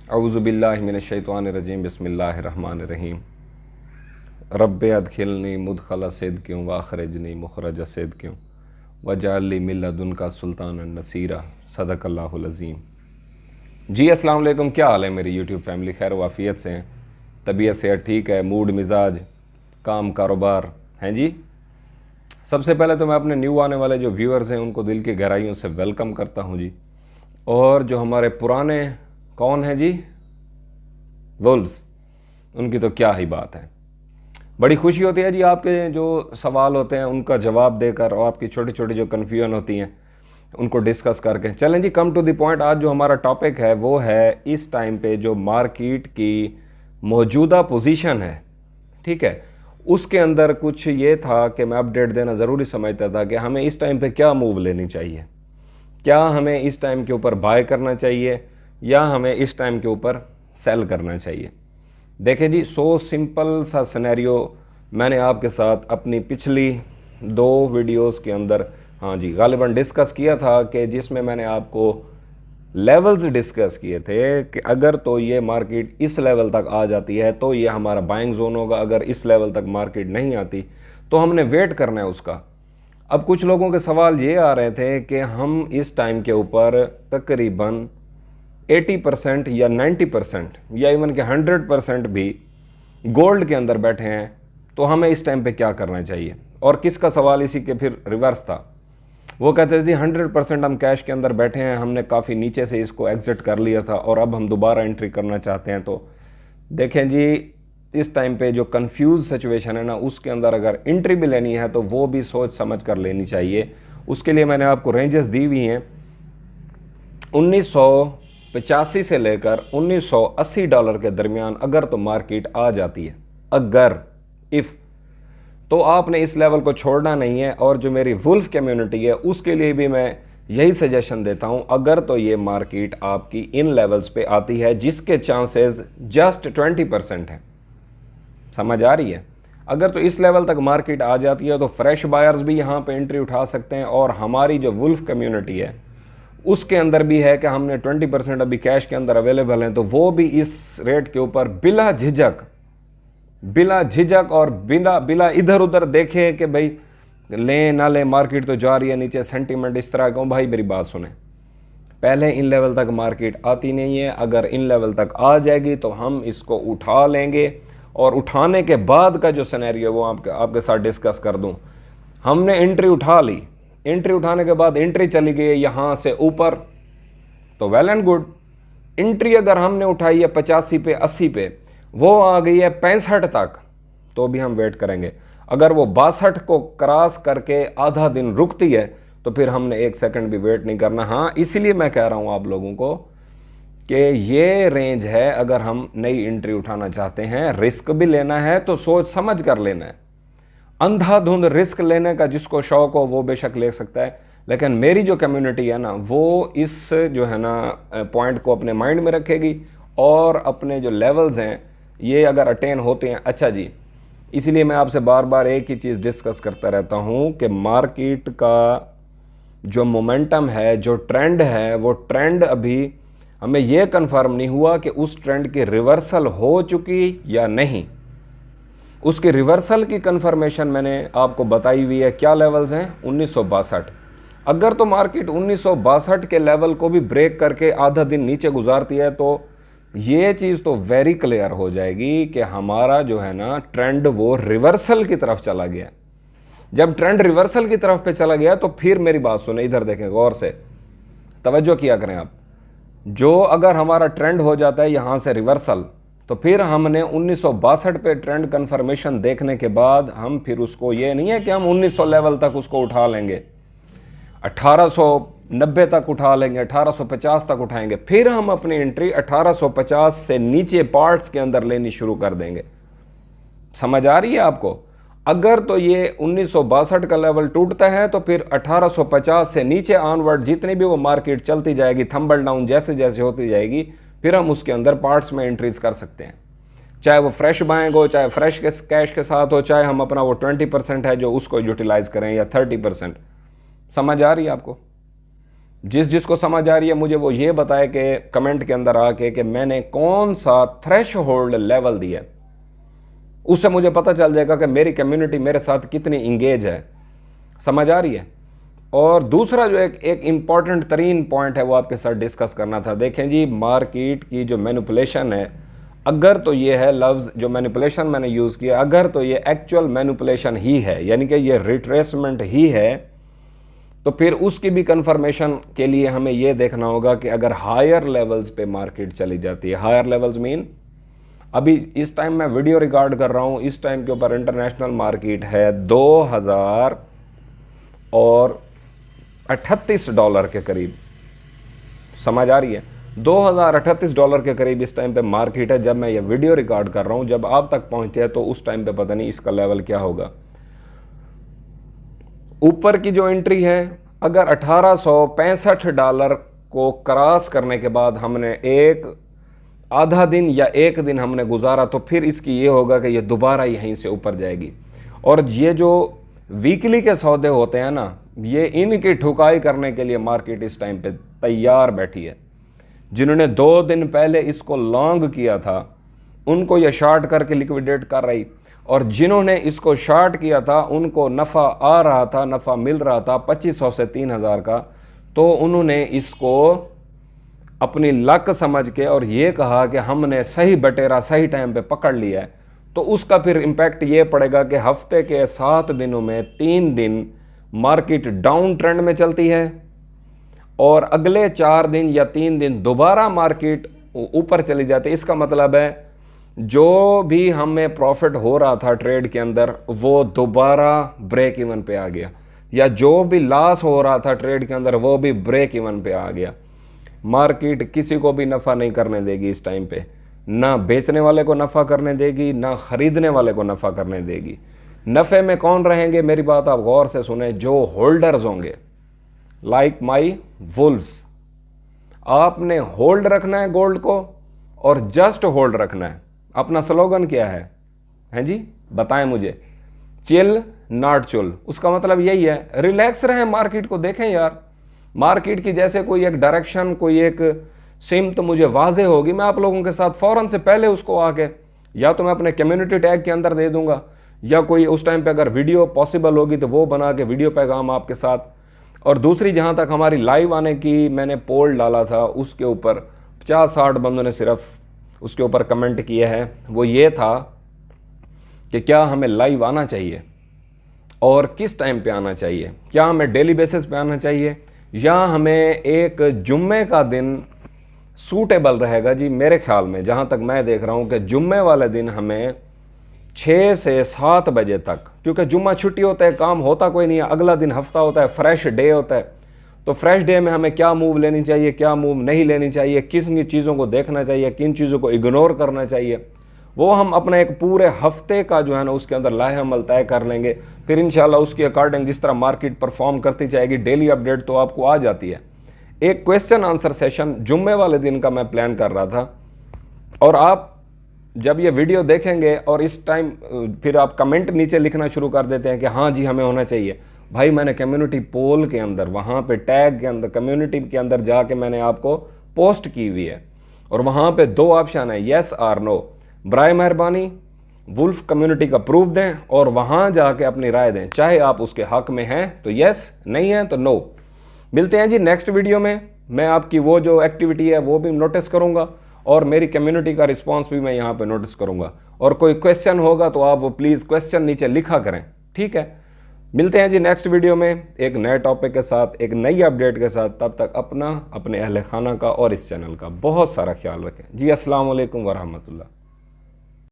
औज़ुबिल्लाहि मिनश्शैतानिर्रजीम बिस्मिल्लाहिर्रहमानिर्रहीम। रब्बे अदखिलनी मुदखला सिद्क़िन व अख़रिजनी मुख़रज सिद्क़िन वजअलनी मिन लदुनका सुल्तानन नसीरा। सदक़ल्लाहुल अज़ीम। जी अस्सलाम वालेकुम, क्या हाल है मेरी यूट्यूब फैमिली? खैर वाफ़ियत से हैं, तबीयत सेहत ठीक है, मूड मिजाज काम कारोबार हैं जी। सबसे पहले तो मैं अपने न्यू आने वाले जो व्यूअर्स हैं उनको दिल की गहराइयों से वेलकम करता हूं जी। और जो हमारे पुराने कौन हैं जी, वुल्व्स, उनकी तो क्या ही बात है। बड़ी खुशी होती है जी आपके जो सवाल होते हैं उनका जवाब देकर और आपकी छोटी छोटी जो कन्फ्यूजन होती हैं उनको डिस्कस करके। चलें जी, कम टू द पॉइंट। आज जो हमारा टॉपिक है वो है इस टाइम पे जो मार्केट की मौजूदा पोजीशन है, ठीक है, उसके अंदर कुछ ये था कि मैं अपडेट देना ज़रूरी समझता था कि हमें इस टाइम पे क्या मूव लेनी चाहिए। क्या हमें इस टाइम के ऊपर बाय करना चाहिए या हमें इस टाइम के ऊपर सेल करना चाहिए। देखें जी, सो सिंपल सा सिनेरियो मैंने आपके साथ अपनी पिछली 2 वीडियोस के अंदर, हाँ जी, गालिबन डिस्कस किया था कि जिसमें मैंने आपको लेवल्स डिस्कस किए थे कि अगर तो ये मार्केट इस लेवल तक आ जाती है तो ये हमारा बाइंग जोन होगा, अगर इस लेवल तक मार्केट नहीं आती तो हमने वेट करना है उसका। अब कुछ लोगों के सवाल ये आ रहे थे कि हम इस टाइम के ऊपर तकरीबन 80% या 90% या इवन के 100% भी गोल्ड के अंदर बैठे हैं, तो हमें इस टाइम पे क्या करना चाहिए। और किसका सवाल इसी के फिर रिवर्स था, वो कहते थे जी 100% हम कैश के अंदर बैठे हैं, हमने काफ़ी नीचे से इसको एग्जिट कर लिया था और अब हम दोबारा एंट्री करना चाहते हैं। तो देखें जी, इस टाइम पे जो कंफ्यूज सिचुएशन है ना, उसके अंदर अगर एंट्री भी लेनी है तो वो भी सोच समझ कर लेनी चाहिए। उसके लिए मैंने आपको रेंजेस दी हुई हैं। 1985 से लेकर 1980 डॉलर के दरमियान अगर तो मार्केट आ जाती है, अगर इफ़, तो आपने इस लेवल को छोड़ना नहीं है। और जो मेरी वुल्फ कम्युनिटी है उसके लिए भी मैं यही सजेशन देता हूं, अगर तो ये मार्केट आपकी इन लेवल्स पे आती है जिसके चांसेस जस्ट 20% है, समझ आ रही है। अगर तो इस लेवल तक मार्केट आ जाती है तो फ्रेश बायर्स भी यहाँ पे एंट्री उठा सकते हैं। और हमारी जो वुल्फ कम्युनिटी है उसके अंदर भी है कि हमने 20% अभी कैश के अंदर अवेलेबल हैं, तो वो भी इस रेट के ऊपर बिला झिझक और बिला इधर उधर देखे कि भाई लें ना लें, मार्केट तो जा रही है नीचे, सेंटीमेंट इस तरह का। भाई मेरी बात सुने, पहले इन लेवल तक मार्केट आती नहीं है, अगर इन लेवल तक आ जाएगी तो हम इसको उठा लेंगे। और उठाने के बाद का जो सिनेरियो वो आपके साथ डिस्कस कर दूं। हमने एंट्री उठा ली, एंट्री उठाने के बाद एंट्री चली गई है यहाँ से ऊपर, तो वेल एंड गुड। एंट्री अगर हमने उठाई है 85 पे 80 पे, वो आ गई है 65 तक, तो भी हम वेट करेंगे। अगर वो 62 को क्रॉस करके आधा दिन रुकती है तो फिर हमने 1 सेकंड भी वेट नहीं करना। हाँ, इसीलिए मैं कह रहा हूं आप लोगों को कि ये रेंज है, अगर हम नई एंट्री उठाना चाहते हैं, रिस्क भी लेना है तो सोच समझ कर लेना है। अंधाधुंध रिस्क लेने का जिसको शौक हो वो बेशक ले सकता है, लेकिन मेरी जो कम्युनिटी है ना वो इस जो है ना पॉइंट को अपने माइंड में रखेगी और अपने जो लेवल्स हैं ये अगर अटेन होते हैं, अच्छा जी। इसीलिए मैं आपसे बार बार एक ही चीज़ डिस्कस करता रहता हूँ कि मार्केट का जो मोमेंटम है, जो ट्रेंड है, वो ट्रेंड अभी हमें यह कंफर्म नहीं हुआ कि उस ट्रेंड की रिवर्सल हो चुकी या नहीं। उसकी रिवर्सल की कंफर्मेशन मैंने आपको बताई हुई है। क्या लेवल्स हैं? 1962। अगर तो मार्केट 1962 के लेवल को भी ब्रेक करके आधा दिन नीचे गुजारती है तो ये चीज़ तो वेरी क्लियर हो जाएगी कि हमारा जो है ना ट्रेंड वो रिवर्सल की तरफ चला गया। जब ट्रेंड रिवर्सल की तरफ पे चला गया तो फिर मेरी बात सुने, इधर देखें गौर से, तवज्जो किया करें आप। जो अगर हमारा ट्रेंड हो जाता है यहाँ से रिवर्सल, तो फिर हमने 1962 पे ट्रेंड कंफर्मेशन देखने के बाद हम फिर उसको, ये नहीं है कि हम 1900 लेवल तक उसको उठा लेंगे, 1890 तक उठा लेंगे, 1850 तक उठाएंगे, फिर हम अपनी एंट्री 1850 से नीचे पार्ट्स के अंदर लेनी शुरू कर देंगे। समझ आ रही है आपको? अगर तो ये 1962 का लेवल टूटता है तो फिर 1850 से नीचे ऑनवर्ड जितनी भी वो मार्केट चलती जाएगी, थंबल डाउन जैसे जैसे होती जाएगी, फिर हम उसके अंदर पार्ट्स में एंट्रीज कर सकते हैं। चाहे वो फ्रेश बाइंग हो, चाहे फ्रेश के कैश के साथ हो, चाहे हम अपना वो 20% है जो उसको यूटिलाइज करें या 30%। समझ आ रही है आपको? जिस जिसको समझ आ रही है मुझे वो ये बताए कि कमेंट के अंदर आके कि मैंने कौन सा थ्रेश होल्ड लेवल दिया, उससे मुझे पता चल जाएगा कि मेरी कम्युनिटी मेरे साथ कितनी इंगेज है। समझ आ रही है। और दूसरा जो एक इम्पॉर्टेंट तरीन पॉइंट है वो आपके साथ डिस्कस करना था। देखें जी, मार्केट की जो मैनिपुलेशन है, अगर तो ये है लफ्ज़ जो मैनिपुलेशन मैंने यूज़ किया, अगर तो ये एक्चुअल मैनिपुलेशन ही है, यानी कि ये रिट्रेसमेंट ही है, तो फिर उसकी भी कंफर्मेशन के लिए हमें ये देखना होगा कि अगर हायर लेवल्स पे मार्केट चली जाती है, हायर लेवल्स मीन अभी इस टाइम मैं वीडियो रिकॉर्ड कर रहा हूँ, इस टाइम के ऊपर इंटरनेशनल मार्केट है $2038 के करीब। समझ आ रही है, $2038 के करीब इस टाइम पे मार्केट है जब मैं ये वीडियो रिकॉर्ड कर रहा हूँ। जब आप तक पहुँचे तो उस टाइम पे पता नहीं इसका लेवल क्या होगा। ऊपर की जो एंट्री है, अगर $1865 को क्रॉस करने के बाद हमने एक आधा दिन या एक दिन हमने गुजारा तो फिर इसकी ये होगा कि ये दोबारा यहीं से ऊपर जाएगी। और ये जो वीकली के सौदे होते हैं ना, ये इनकी ठुकाई करने के लिए मार्केट इस टाइम पे तैयार बैठी है। जिन्होंने 2 दिन पहले इसको लॉन्ग किया था उनको ये शॉर्ट करके लिक्विडेट कर रही, और जिन्होंने इसको शॉर्ट किया था उनको नफ़ा आ रहा था, नफ़ा मिल रहा था 2500 से 3000 का, तो उन्होंने इसको अपनी लक समझ के और ये कहा कि हमने सही बटेरा सही टाइम पे पकड़ लिया है। तो उसका फिर इम्पैक्ट ये पड़ेगा कि हफ्ते के 7 दिनों में 3 दिन मार्केट डाउन ट्रेंड में चलती है और अगले 4 दिन या 3 दिन दोबारा मार्केट ऊपर चली जाती है। इसका मतलब है जो भी हमें प्रॉफिट हो रहा था ट्रेड के अंदर वो दोबारा ब्रेक इवन पे आ गया, या जो भी लॉस हो रहा था ट्रेड के अंदर वो भी ब्रेक इवन पे आ गया। मार्केट किसी को भी नफ़ा नहीं करने देगी इस टाइम पे, ना बेचने वाले को नफ़ा करने देगी, ना ख़रीदने वाले को नफ़ा करने देगी। नफ़े में कौन रहेंगे, मेरी बात आप गौर से सुने, जो होल्डर्स होंगे, लाइक माई वुल्व्स। आपने होल्ड रखना है गोल्ड को और जस्ट होल्ड रखना है। अपना स्लोगन क्या है जी, बताएं मुझे। चिल नॉट चुल, उसका मतलब यही है, रिलैक्स रहें, मार्केट को देखें यार। मार्केट की जैसे कोई एक डायरेक्शन, कोई एक सिम तो मुझे वाजे होगी, मैं आप लोगों के साथ फ़ौरन से पहले उसको आके या तो मैं अपने कम्युनिटी टैग के अंदर दे दूंगा, या कोई उस टाइम पे अगर वीडियो पॉसिबल होगी तो वो बना के वीडियो पैगाम आपके साथ। और दूसरी, जहाँ तक हमारी लाइव आने की मैंने पोल डाला था उसके ऊपर 50-60 बंदों ने सिर्फ उसके ऊपर कमेंट किए हैं, वो ये था कि क्या हमें लाइव आना चाहिए और किस टाइम पे आना चाहिए, क्या हमें डेली बेसिस पे आना चाहिए या हमें एक जुम्मे का दिन सूटेबल रहेगा। जी मेरे ख्याल में जहाँ तक मैं देख रहा हूँ कि जुम्मे वाले दिन हमें 6 से 7 बजे तक, क्योंकि जुम्मा छुट्टी होता है, काम होता कोई नहीं है, अगला दिन हफ्ता होता है, फ्रेश डे होता है, तो फ्रेश डे में हमें क्या मूव लेनी चाहिए, क्या मूव नहीं लेनी चाहिए, किन चीज़ों को देखना चाहिए, किन चीज़ों को इग्नोर करना चाहिए, वो हम अपना एक पूरे हफ्ते का जो है ना उसके अंदर लाहे अमल तय कर लेंगे। फिर इंशाल्लाह उसके अकॉर्डिंग जिस तरह मार्केट परफॉर्म करती जाएगी, डेली अपडेट तो आपको आ जाती है। एक क्वेश्चन आंसर सेशन जुम्मे वाले दिन का मैं प्लान कर रहा था, और आप जब ये वीडियो देखेंगे और इस टाइम फिर आप कमेंट नीचे लिखना शुरू कर देते हैं कि हाँ जी हमें होना चाहिए। भाई मैंने कम्युनिटी पोल के अंदर, वहाँ पे टैग के अंदर, कम्युनिटी के अंदर जाके मैंने आपको पोस्ट की हुई है, और वहाँ पे 2 ऑप्शन है, येस और नो। बराए मेहरबानी वुल्फ कम्युनिटी का प्रूफ दें और वहाँ जाके अपनी राय दें, चाहे आप उसके हक में हैं तो येस, नहीं है तो नो। मिलते हैं जी नेक्स्ट वीडियो में। मैं आपकी वो जो एक्टिविटी है वो भी नोटिस करूँगा और मेरी कम्युनिटी का रिस्पांस भी मैं यहाँ पे नोटिस करूँगा, और कोई क्वेश्चन होगा तो आप वो प्लीज़ क्वेश्चन नीचे लिखा करें, ठीक है। मिलते हैं जी नेक्स्ट वीडियो में एक नए टॉपिक के साथ, एक नई अपडेट के साथ। तब तक अपना, अपने अहले खाना का और इस चैनल का बहुत सारा ख्याल रखें जी। अस्सलाम वालेकुम वरहमतुल्लाह।